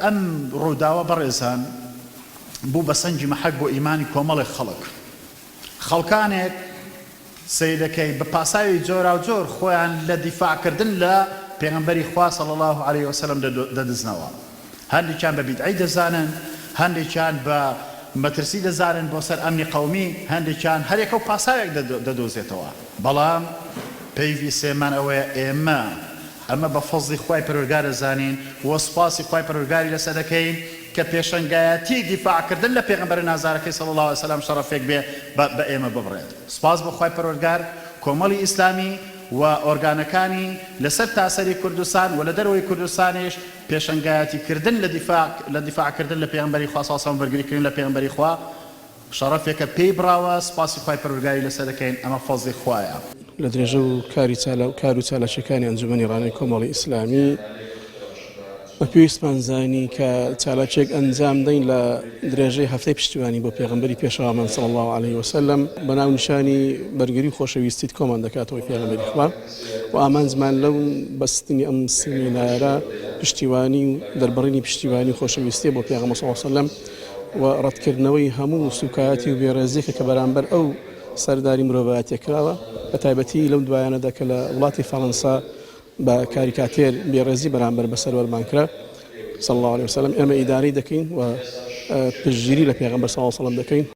ئەم ڕووداوە بەڕێزان بوو بە سەنگی مەحەک بۆ ئیمانی کۆمەڵێک خەڵکانێک سەیدەکەی بە پاساوی جۆرا و جۆر خۆیان لە دیفاعکردن لە پێغەمبەری خوا صلی الله علیه وسلم دەدزنەوە. هەندێکیان بە بیدعی دەزانن، هەندێکیان بە مەترسی دەزانن بۆ سەر ئەمنی قەومی، هەندێکیان هەرێکە و پاساوێک دەدۆزێتەوە. بەڵام پێیوی سێمان ئەوەیە ئەمە بە فەزڵی خوای پەروەردگار دەزانین و سوپاسی خوای پەروەردگاری لەسەر دەکەین کە پێشەنگایەتی دیفاعکردن لە پێغەمبەر نازارەکەی صلی الله علیه وسلم شەرەفێک بێ بە ئێمە ببڕێت. سوپاس بۆ خوای پەروەردگار، کۆمەڵی ئیسلامی و ئۆرگانەکانی لەسەر تاسەری کوردستان و لە دەرەوەی کوردستانیش پێشەنگایەتیکردن لە دیفاعکردن لە پێغەمبەری خوا صلی الله علیه وسلم وەرگریکردن لە پێغەمبەری خوا شەرەفێکە پێی بڕاوە. سوپاسی خوای پەروەردگاری لەسەر دەکەین، ئەمە فەزڵی خوایە. لە درێژە و کار و چالەشەکانی ئەنجومەنی ڕانەی کۆمەڵی ئیسلامی بە پێویستمان زانی کە چالاکێک ئەنجام دەین لە درێژەی هەفتەی پشتیوانی بۆ پێغەمبەری پێشەوامان صلی الله علیه وسلم بە ناو نیشانی بەرگری و خۆشەویستیت کۆمان دەکاتەوەی پێغەمبەری خوا و ئامانجمان لەو بەستنی ئەم سیمینارە پشتیوانی و دەربڕینی پشتیوانی خۆشەویستی بۆ پێغەمبەر صلی الله علیه وسلم و ڕەتکردنەوەی هەموو سوکایەتی و بێڕێزیەکە کە بەرامبەر ئەو سەرداری مرۆڤایەتێ کراوە، بە تایبەتی لەو دوایانەدا کە لە وڵاتی فەڕەنسا بە کاریکاتێر بێڕێزی بەرامبەر بەسەر وەرمان کرا صلی الله علیه وسلم، ئێمە ئیداری دەکەین و پشتگیری لە پێغەمبەر صلی الله علیه وسلم دەکەین.